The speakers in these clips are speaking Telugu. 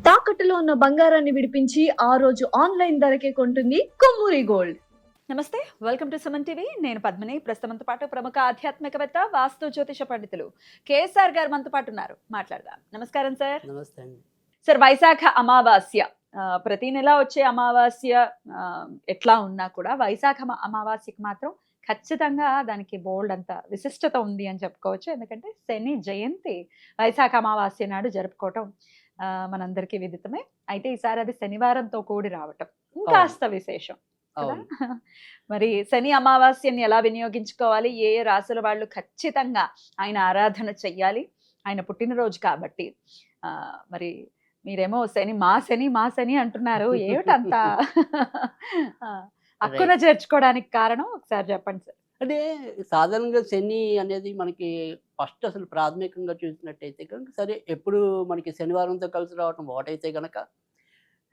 తాకట్టులో ఉన్న బంగారాన్ని విడిపించి ఆ రోజు ఆన్లైన్ ధరకే కొంటుంది కొమ్మూరి గోల్డ్. నమస్తే, వెల్కమ్ టు సుమన్ టీవీ. నేను పద్మిని. ప్రస్తుతంతో పాటు ప్రముఖ ఆధ్యాత్మికవేత్త, వాస్తు జ్యోతిష పండితులు కేఎస్ఆర్ గారు మనతో పాటు ఉన్నారు. మాట్లాడదాం. నమస్కారం సార్. నమస్తే అండి. సార్, వైశాఖ అమావాస్య ప్రతి నెల వచ్చే అమావాస్య ఎట్లా ఉన్నా కూడా వైశాఖ అమావాస్యకి మాత్రం ఖచ్చితంగా దానికి బోల్డ్ అంత విశిష్టత ఉంది అని చెప్పుకోవచ్చు. ఎందుకంటే శని జయంతి వైశాఖ అమావాస్య నాడు జరుపుకోవటం మనందరికీ విదితమే. అయితే ఈసారి అది శనివారంతో కూడి రావటం ఇంకాస్త విశేషం కదా. మరి శని అమావాస్యని ఎలా వినియోగించుకోవాలి, ఏ ఏ రాసుల వాళ్ళు ఖచ్చితంగా ఆయన ఆరాధన చెయ్యాలి, ఆయన పుట్టినరోజు కాబట్టి. మరి మీరేమో శని మా శని అంటున్నారు, ఏమిటంతా అక్కున చేర్చుకోవడానికి కారణం ఒకసారి చెప్పండి సార్. అంటే సాధారణంగా శని అనేది మనకి ఫస్ట్ అసలు ప్రాథమికంగా చూసినట్టయితే కనుక, సరే ఎప్పుడు మనకి శనివారంతో కలిసి రావటం ఒకటైతే కనుక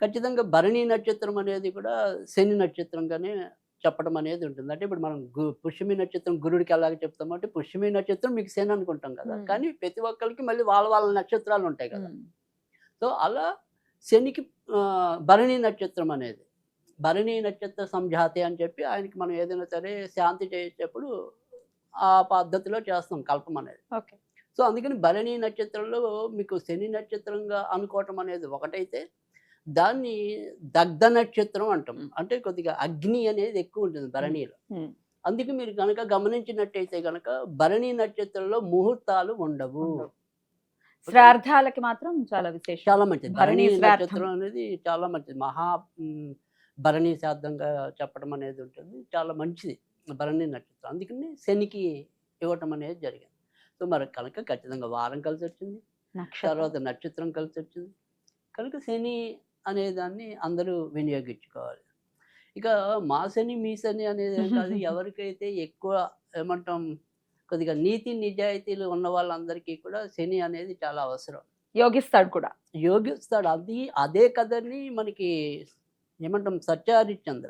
ఖచ్చితంగా భరణి నక్షత్రం అనేది కూడా శని నక్షత్రంగానే చెప్పడం అనేది ఉంటుంది. అంటే ఇప్పుడు మనం పుష్యమి నక్షత్రం గురుడికి ఎలాగ చెప్తాము అంటే, పుష్యమి నక్షత్రం మీకు శని అనుకుంటాం కదా, కానీ ప్రతి ఒక్కరికి మళ్ళీ వాళ్ళ వాళ్ళ నక్షత్రాలు ఉంటాయి కదా. సో అలా శనికి భరణి నక్షత్రం అనేది, భరణి నక్షత్ర సంజాతి అని చెప్పి ఆయనకి మనం ఏదైనా సరే శాంతి చేసేటప్పుడు ఆ పద్ధతిలో చేస్తాం కల్పం అనేది. ఓకే. సో అందుకని భరణి నక్షత్రంలో మీకు శని నక్షత్రంగా అనుకోవటం అనేది ఒకటైతే, దాన్ని దగ్ధ నక్షత్రం అంటాం. అంటే కొద్దిగా అగ్ని అనేది ఎక్కువ ఉంటుంది భరణిలో. అందుకే మీరు కనుక గమనించినట్టయితే కనుక భరణి నక్షత్రంలో ముహూర్తాలు ఉండవు. శ్రార్థాలకి మాత్రం చాలా విశేషం, చాలా మంచిది. భరణి నక్షత్రం అనేది చాలా మంచిది. భరణి శ్రాద్ధంగా చెప్పడం అనేది ఉంటుంది, చాలా మంచిది భరణి నక్షత్రం. అందుకని శనికి ఇవ్వటం అనేది జరిగింది. సో మరి కనుక ఖచ్చితంగా వారం కలిసి వచ్చింది, తర్వాత నక్షత్రం కలిసి వచ్చింది కనుక శని అనే దాన్ని అందరూ వినియోగించుకోవాలి. ఇక మా శని మీ శని అనేది కాదు, ఎవరికైతే ఎక్కువ ఏమంటాం కొద్దిగా నీతి నిజాయితీలు ఉన్న వాళ్ళందరికీ కూడా శని అనేది చాలా అవసరం. యోగిస్తాడు కూడా, యోగిస్తాడు. అదే కథని మనకి ఏమంటాం సత్యహరిశ్చంద్ర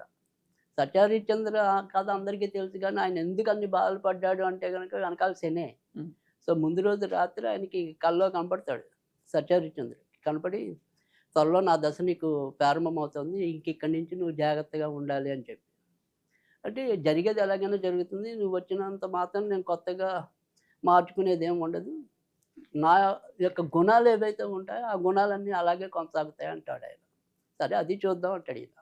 కథ అందరికీ తెలుసు, కానీ ఆయన ఎందుకు అన్ని బాధలు పడ్డాడు అంటే కనుక వెనకాల శనే. సో ముందు రోజు రాత్రి ఆయనకి కల్లో కనపడతాడు సత్యహరిశ్చంద్రుడు. కనపడి త్వరలో నా దశ నీకు ప్రారంభమవుతుంది, ఇక్కడి నుంచి నువ్వు జాగ్రత్తగా ఉండాలి అని చెప్పి. అంటే జరిగేది ఎలాగైనా జరుగుతుంది, నువ్వు వచ్చినంత మాత్రం నేను కొత్తగా మార్చుకునేది ఏమి ఉండదు, నా యొక్క గుణాలు ఏవైతే ఉంటాయో ఆ గుణాలన్నీ అలాగే కొనసాగుతాయి అంటాడు ఆయన. సరే అది చూద్దాం అంటాడు ఈయన.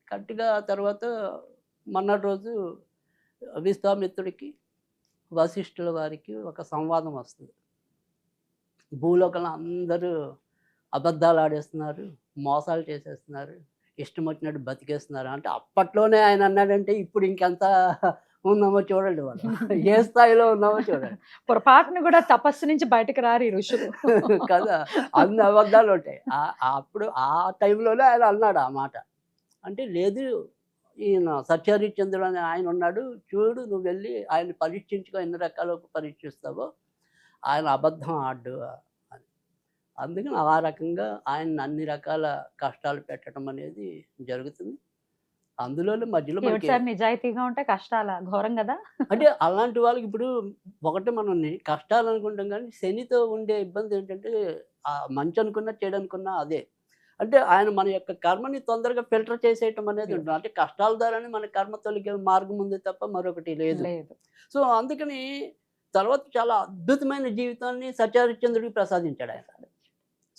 కరెక్ట్గా తర్వాత మొన్నటి రోజు విశ్వామిత్రుడికి వశిష్ఠుల వారికి ఒక సంవాదం వస్తుంది. భూలోకంలో అందరూ అబద్ధాలు ఆడేస్తున్నారు, మోసాలు చేసేస్తున్నారు, ఇష్టం వచ్చినట్టు బతికేస్తున్నారు అంటే, అప్పట్లోనే ఆయన అన్నాడంటే ఇప్పుడు ఇంకెంత ఉన్నామో చూడండి, వాళ్ళు ఏ స్థాయిలో ఉన్నామో చూడండి. పొరపాటును కూడా తపస్సు నుంచి బయటకు రారు ఈ ఋషులు కదా, అన్ని అబద్ధాలు ఉంటాయి. అప్పుడు ఆ టైంలోనే ఆయన అన్నాడు ఆ మాట. అంటే లేదు, ఈయన సత్యహరిశ్చంద్రుడు అని ఆయన ఉన్నాడు, చూడు నువ్వు వెళ్ళి ఆయన పరీక్షించుకో, ఎన్ని రకాలు పరీక్షిస్తావో, ఆయన అబద్ధం ఆడు అని. అందుకని ఆ రకంగా ఆయన అన్ని రకాల కష్టాలు పెట్టడం అనేది జరుగుతుంది. అందులోనే మధ్యలో నిజాయితీగా ఉంటే కష్టాల ఘోరం కదా. అంటే అలాంటి వాళ్ళకి ఇప్పుడు ఒకటి మనం కష్టాలు అనుకుంటాం, కానీ శనితో ఉండే ఇబ్బంది ఏంటంటే మంచి అనుకున్నా చెడు అనుకున్నా అదే. అంటే ఆయన మన యొక్క కర్మని తొందరగా ఫిల్టర్ చేసేయటం అనేది ఉంటుంది. అంటే కష్టాల ద్వారానే మన కర్మ తొలగే మార్గం ఉంది తప్ప మరొకటి లేదు. సో అందుకని తర్వాత చాలా అద్భుతమైన జీవితాన్ని సత్యహరిశ్చంద్రుడికి ప్రసాదించాడు ఆయన.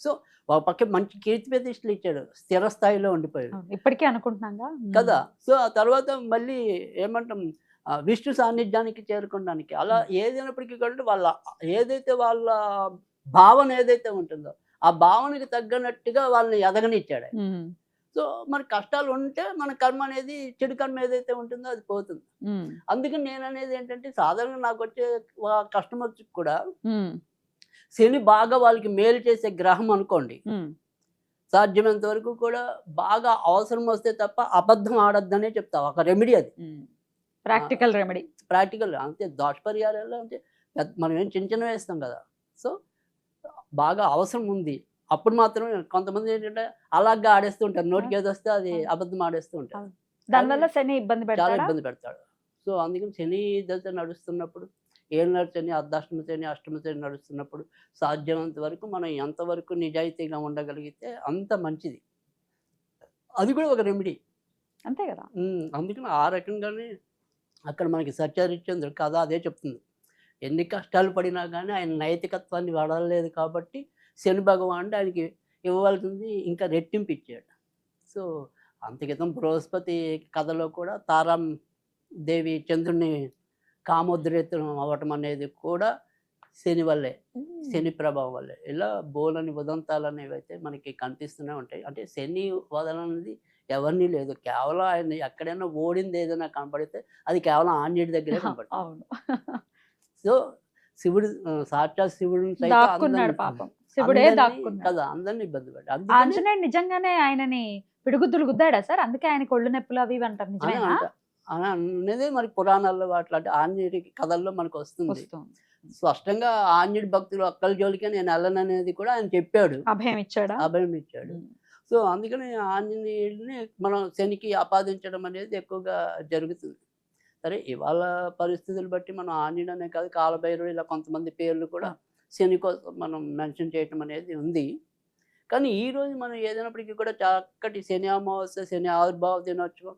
సో ఒక పక్క మంచి కీర్తి ప్రతిష్టలు ఇచ్చాడు, స్థిర స్థాయిలో ఉండిపోయాడు ఇప్పటికీ అనుకుంటున్నాం కదా. సో ఆ తర్వాత మళ్ళీ ఏమంటాం విష్ణు సాన్నిధ్యానికి చేరుకోవడానికి, అలా ఏదైనప్పటికీ కూడా వాళ్ళ ఏదైతే వాళ్ళ భావన ఏదైతే ఉంటుందో ఆ భావనకి తగ్గనట్టుగా వాళ్ళని ఎదగనిచ్చాడు. సో మన కష్టాలు ఉంటే మన కర్మ అనేది, చెడు కర్మ ఏదైతే ఉంటుందో అది పోతుంది. అందుకని నేను అనేది ఏంటంటే, సాధారణంగా నాకు వచ్చే కస్టమర్స్ కూడా శని బాగా వాళ్ళకి మేలు చేసే గ్రహం అనుకోండి, సాధ్యమైనంత వరకు కూడా బాగా అవసరం వస్తే తప్ప అబద్ధం ఆడొద్దనే చెప్తా. ఒక రెమెడీ అది, ప్రాక్టికల్ రెమెడీ. ప్రాక్టికల్ అంతే. దోష పరిహారాలు అంటే మనం ఏం చిన్న వేస్తాం కదా. సో బాగా అవసరం ఉంది అప్పుడు మాత్రమే. కొంతమంది ఏంటంటే అలాగా ఆడేస్తూ ఉంటారు, నోటికి ఏదో వస్తే అది అబద్ధం ఆడేస్తూ ఉంటారు, దానివల్ల శని చాలా ఇబ్బంది పెడతాడు. సో అందుకని శని దశ నడుస్తున్నప్పుడు ఏళ్ళనాటి శని, అర్ధాష్టమ శని, అష్టమ శని నడుస్తున్నప్పుడు సాధ్యమైనంత వరకు మనం ఎంతవరకు నిజాయితీగా ఉండగలిగితే అంత మంచిది. అది కూడా ఒక రెమెడీ. అంతే కదా. అందుకని ఆ రకంగానే అక్కడ మనకి సత్యహరిశ్చంద్రుడి కథ అదే చెప్తుంది. ఎన్ని కష్టాలు పడినా కానీ ఆయన నైతికత్వాన్ని వదలలేదు కాబట్టి శని భగవానుడు ఆయనకి ఇవ్వవలసింది ఇంకా రెట్టింపు ఇచ్చాడు. సో అంతకితం బృహస్పతి కథలో కూడా తారాం దేవి చంద్రుడిని కామోద్రేతం అవ్వటం అనేది కూడా శని వల్లే, శని ప్రభావం వల్లే. ఇలా బోలని ఉదంతాలు అనేవి అయితే మనకి కనిపిస్తూనే ఉంటాయి. అంటే శని వదలనేది ఎవరిని లేదు. కేవలం ఆయన ఎక్కడైనా ఓడింది ఏదైనా కనపడితే అది కేవలం ఆంజనేయుడి దగ్గరే కనపడుతుంది. అవును. సో శివుడు సాక్షాత్ శివుడిని సైతం దాక్కున్నాడు పాపం. శివుడే దాక్కున్నాడు కదా, అందరిని ఇబ్బంది పెట్టాడు. అందుకని ఆంజనేయుడు నిజంగానే ఆయనని పిడుగుద్దులు గుద్దాడా సార్? అందుకే ఆయన కొళ్ళు నొప్పులు అవి ఇవి అంటారు, నిజమేనా? అని అనేది మనకి పురాణాల్లో అట్లాంటి ఆంజనేయుడి కథల్లో మనకు వస్తుంది. వస్తుంది. స్పష్టంగా ఆంజనేయుడి భక్తులు ఒక్కళ్ళ జోలికే నేను వెళ్ళననేది కూడా ఆయన చెప్పాడు, అభయం ఇచ్చాడా? అభయం ఇచ్చాడు. సో అందుకని ఆంజనేయుడిని మనం శనికి ఆపాదించడం అనేది ఎక్కువగా జరుగుతుంది. సరే ఇవాళ పరిస్థితులు బట్టి మనం ఆంజనేయుడు అనే కాదు, కాలభైరవుడు ఇలా కొంతమంది పేర్లు కూడా శని కోసం మనం మెన్షన్ చేయటం అనేది ఉంది. కానీ ఈరోజు మనం ఏదైనప్పటికీ కూడా చక్కటి శని అమావాస్య, శని ఆవిర్భావ దినోత్సవం.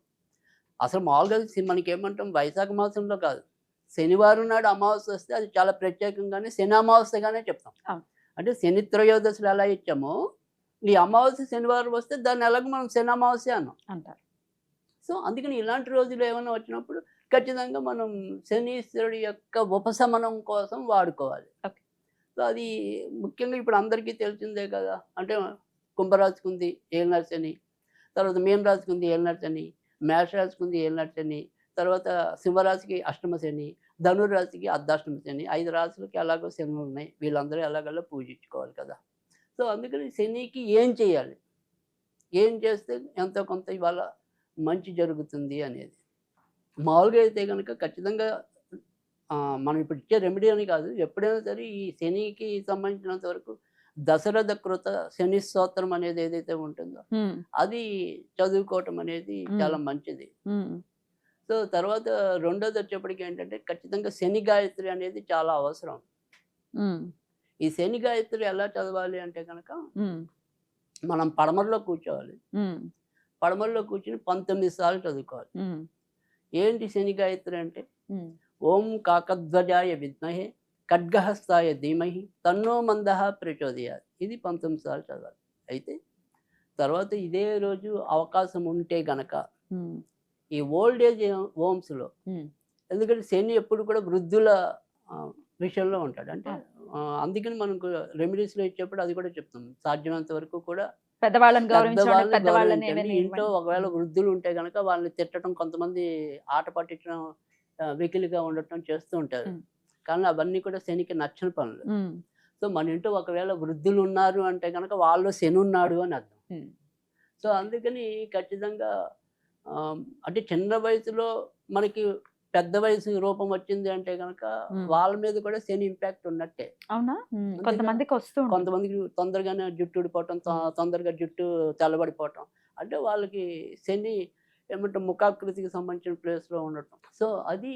అసలు మామూలుగా మనకి ఏమంటాం, వైశాఖ మాసంలో కాదు, శనివారం నాడు అమావాస్య వస్తే అది చాలా ప్రత్యేకంగానే శని అమావాస్యగానే చెప్తాం. అంటే శని త్రయోదశులు ఎలా ఇచ్చామో ఈ అమావాస్య శనివారం వస్తే దాన్ని ఎలాగో మనం శని అమావాస్య అన్నాం అంటారు. సో అందుకని ఇలాంటి రోజులు ఏమైనా వచ్చినప్పుడు ఖచ్చితంగా మనం శనీశ్వరుడి యొక్క ఉపశమనం కోసం వాడుకోవాలి. సో అది ముఖ్యంగా ఇప్పుడు అందరికీ తెలిసిందే కదా. అంటే కుంభరాశికి ఉంది ఏలినాటి శని, తర్వాత మీనరాశికి ఉంది ఏలినాటి శని, మేషరాశికి ఉంది ఏలినాటి శని, తర్వాత సింహరాశికి అష్టమ శని, ధనురాశికి అర్ధాష్టమ శని. 5 రాశులకి ఎలాగో శనులు ఉన్నాయి. వీళ్ళందరూ ఎలాగలా పూజించుకోవాలి కదా. సో అందుకని శనికి ఏం చేయాలి, ఏం చేస్తే ఎంతో కొంత ఇవాళ మంచి జరుగుతుంది అనేది. మామూలుగా అయితే కనుక ఖచ్చితంగా మనం ఇప్పుడు ఇచ్చే రెమెడీ అని కాదు, ఎప్పుడైనా సరే ఈ శనికి సంబంధించినంత వరకు దశరథ కృత శని స్తోత్రం అనేది ఏదైతే ఉంటుందో అది చదువుకోవటం అనేది చాలా మంచిది. సో తర్వాత రెండోది వచ్చేప్పటికి ఏంటంటే ఖచ్చితంగా శని గాయత్రి అనేది చాలా అవసరం. ఈ శని గాయత్రి ఎలా చదవాలి అంటే కనుక మనం పడమరలో కూర్చోవాలి. పడమరలో కూర్చుని 19 సార్లు చదువుకోవాలి. ఏంటి శని గాయత్రి అంటే, ఓం కాకధ్వజాయ విద్మహే ఖడ్గహస్తాయ ధీమహి తన్నో మందః ప్రచోదయాత్. ఇది 19 సార్లు చదవాలి. అయితే తర్వాత ఇదే రోజు అవకాశం ఉంటే గనక ఈ ఓల్డ్ ఏజ్ హోమ్స్లో, ఎందుకంటే శని ఎప్పుడు కూడా వృద్ధుల విషయంలో ఉంటాడు. అంటే అందుకని మనకు రెమెడీస్లో ఇచ్చేప్పుడు అది కూడా చెప్తాం, సాధ్యమైనంత వరకు కూడా పెద్దవాళ్ళని ఇంట్లో ఒకవేళ వృద్ధులు ఉంటే కనుక వాళ్ళని తిట్టడం, కొంతమంది ఆట పట్టించడం, వెకిలిగా ఉండటం చేస్తూ ఉంటారు. కానీ అవన్నీ కూడా శనికి నచ్చని పనులు. సో మన ఇంట్లో ఒకవేళ వృద్ధులు ఉన్నారు అంటే కనుక వాళ్ళు శని ఉన్నాడు అని అర్థం. సో అందుకని ఖచ్చితంగా అంటే చిన్న వయసులో మనకి పెద్ద వయసు రూపం వచ్చింది అంటే కనుక వాళ్ళ మీద కూడా శని ఇంపాక్ట్ ఉన్నట్టే. అవునా? కొంతమందికి కొంతమందికి తొందరగానే జుట్టు ఊడిపోవటం, తొందరగా జుట్టు తెల్లబడిపోవటం, అంటే వాళ్ళకి శని ఏమంటే ముఖాకృతికి సంబంధించిన ప్లేస్లో ఉండటం. సో అది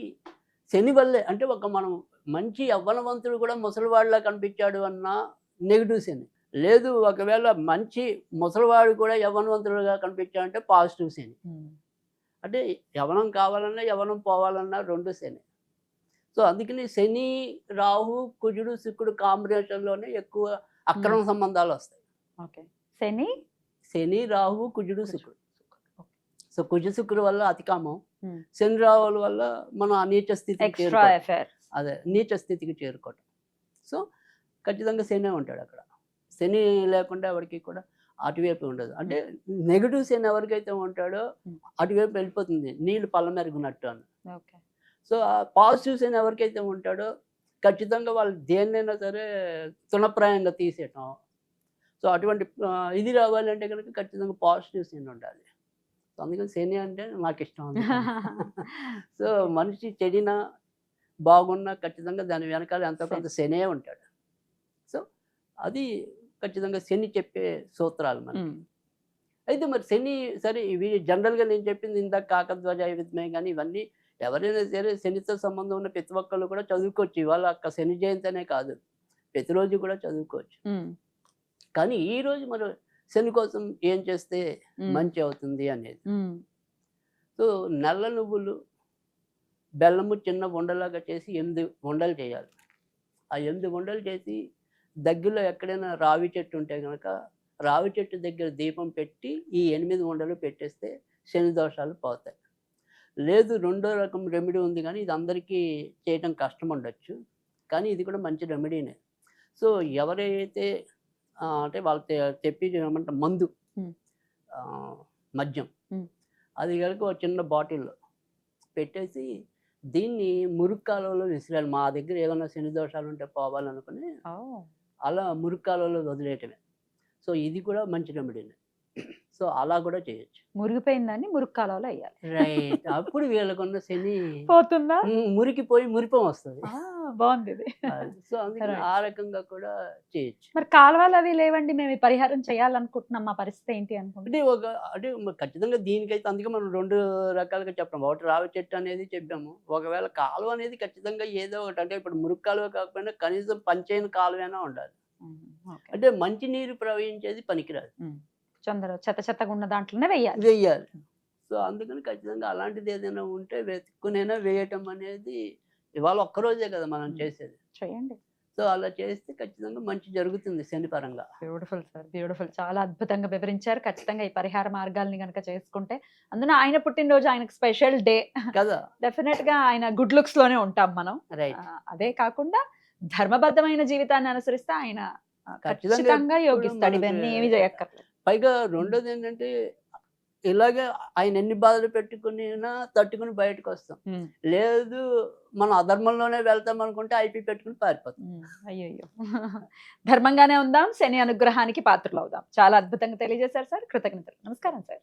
శని వల్లే. అంటే ఒక మనం మంచి యవ్వనవంతుడు కూడా ముసలివాడిలా కనిపించాడు అన్న నెగిటివ్ శని లేదు. ఒకవేళ మంచి ముసలివాడు కూడా యవ్వనవంతుడుగా కనిపించాడంటే పాజిటివ్ శని. అంటే యవ్వనం కావాలన్నా యవ్వనం పోవాలన్నా 2 శని. సో అందుకని శని, రాహు, కుజుడు, శుక్రుడు కాంబినేషన్లోనే ఎక్కువ అక్రమ సంబంధాలు వస్తాయి. శని, రాహు, కుజుడు, శుక్రుడు. సో కుజ శుక్రుడు వల్ల అతికామం, శని రాహుల వల్ల మనం ఆ నీచ స్థితికి చేరుకోవడం, అదే నీచ స్థితికి చేరుకోవటం. సో ఖచ్చితంగా శని ఉంటాడు అక్కడ. శని లేకుండా ఎవరికి కూడా అటువైపు ఉండదు. అంటే నెగిటివ్ శని ఎవరికైతే ఉంటాడో అటువైపు వెళ్ళిపోతుంది, నీళ్ళు పళ్ళ మెరుగునట్టు అని. సో ఆ పాజిటివ్ శని ఎవరికైతే ఉంటాడో ఖచ్చితంగా వాళ్ళు దేన్నైనా సరే తునప్రాయంగా తీసేయటం. సో అటువంటి ఇది రావాలంటే కనుక ఖచ్చితంగా పాజిటివ్ శని ఉండాలి. సో అందుకని శని అంటే నాకు ఇష్టం. సో మనిషి చెడినా బాగున్నా ఖచ్చితంగా దాని వెనకాల ఎంతో కొంత శనే ఉంటాడు. సో అది ఖచ్చితంగా శని చెప్పే సూత్రాలు మనకి. అయితే మరి శని సరే ఇవి జనరల్గా నేను చెప్పింది ఇందాక కాకధ్వజాయ విద్మహే కానీ ఇవన్నీ ఎవరైనా సరే శనితో సంబంధం ఉన్న ప్రతి ఒక్కళ్ళు కూడా చదువుకోవచ్చు. ఇవాళ శని జయంతి అనే కాదు, ప్రతిరోజు కూడా చదువుకోవచ్చు. ఉమ్, కానీ ఈ రోజు మనం శని కోసం ఏం చేస్తే ఉమ్, మంచి అవుతుంది అనేది. ఉమ్, సో నల్ల నువ్వులు బెల్లము చిన్న ఉండలాగా చేసి 8 ఉండలు చేయాలి. ఆ 8 ఉండలు చేసి దగ్గరలో ఎక్కడైనా రావి చెట్టు ఉంటే కనుక రావి చెట్టు దగ్గర దీపం పెట్టి ఈ 8 ఉండలు పెట్టేస్తే శని దోషాలు పోతాయి. లేదు రెండో రకం రెమెడీ ఉంది, కానీ ఇది అందరికీ చేయటం కష్టం ఉండొచ్చు, కానీ ఇది కూడా మంచి రెమెడీనే. సో ఎవరైతే అంటే వాళ్ళు తెప్పి ఏమంటారు మందు, ఉమ్, ఆ, మద్యం, ఉమ్, అది కనుక ఒక చిన్న బాటిల్లో పెట్టేసి దీన్ని మురుగు కాలువలో విసిరాలి. మా దగ్గర ఏమైనా శని దోషాలు ఉంటే పోవాలనుకుని ఓ, అలా మురుగు కాలువలో వదిలేయటమే. సో ఇది కూడా మంచి రెమెడీనే. సో అలా కూడా చేయొచ్చు. మురిగిపోయిందని మురుగు కాలంలో వేయాలి. రైట్. అప్పుడు వీళ్ళకున్న శని పోతుందా? మురికిపోయి మురిపం వస్తుంది. ఆ, బాగుంది ఇది. సో అందుకని Right. ఆ రకంగా కూడా చేయొచ్చు. మరి కాలువలు అవి లేవండి, మేము ఈ పరిహారం చేయాలనుకుంటున్నాం, మా పరిస్థితి ఏంటి అనుకుంటున్నాం? అంటే ఖచ్చితంగా దీనికైతే అందుకే మనం 2 రకాలుగా చెప్పాము. ఒకటి రావి చెట్టు అనేది చెప్పాము. ఒకవేళ కాలువ అనేది ఖచ్చితంగా ఏదో ఒకటి, అంటే ఇప్పుడు మురుగు కాలువ కాకపోయినా కనీసం పంచైన కాలువైనా ఉండాలి. ఓకే. అంటే మంచి నీరు ప్రవహించేది పనికిరాదు, చెత్త చెత్తగా ఉన్న దాంట్లోనే వెయ్యాలి. వేయాలి. సో అందుకని ఖచ్చితంగా అలాంటిది ఏదైనా ఉంటే వెతుక్కునైనా వేయటం అనేది ఇవాళ ఒక్కరోజే కదా మనం చేసేది. చేయండి. సో అలా చేస్తే ఖచ్చితంగా మంచి జరుగుతుంది శని పరంగా. Beautiful sir, beautiful. చాలా అద్భుతంగా వివరించారు. ఖచ్చితంగా ఈ పరిహార మార్గాల్ని కనుక చేసుకుంటే, అందులో ఆయన పుట్టినరోజు ఆయనకు స్పెషల్ డే కదా. డెఫినెట్ గా ఆయన గుడ్ లుక్స్ లోనే ఉంటాం మనం. రైట్. అదే కాకుండా ధర్మబద్ధమైన జీవితాన్ని అనుసరిస్తే ఆయన ఖచ్చితంగా ఖచ్చితంగా ఎప్పుడు యోగిస్తాడు. మనకి ఇవన్నీ ఏమి చేయక్కర్లేదు. పైగా రెండోది ఏంటంటే ఇలాగే ఆయన ఎన్ని బాధలు పెట్టుకున్నా తట్టుకుని బయటకు వస్తాం. లేదు మనం అధర్మంలోనే వెళ్తాం అనుకుంటే ఐపీ పెట్టుకుని పారిపోతాం. అయ్యో. ధర్మంగానే ఉందాం, శని అనుగ్రహానికి పాత్రలు అవుదాం. చాలా అద్భుతంగా తెలియజేశారు సార్. కృతజ్ఞతలు. నమస్కారం సార్.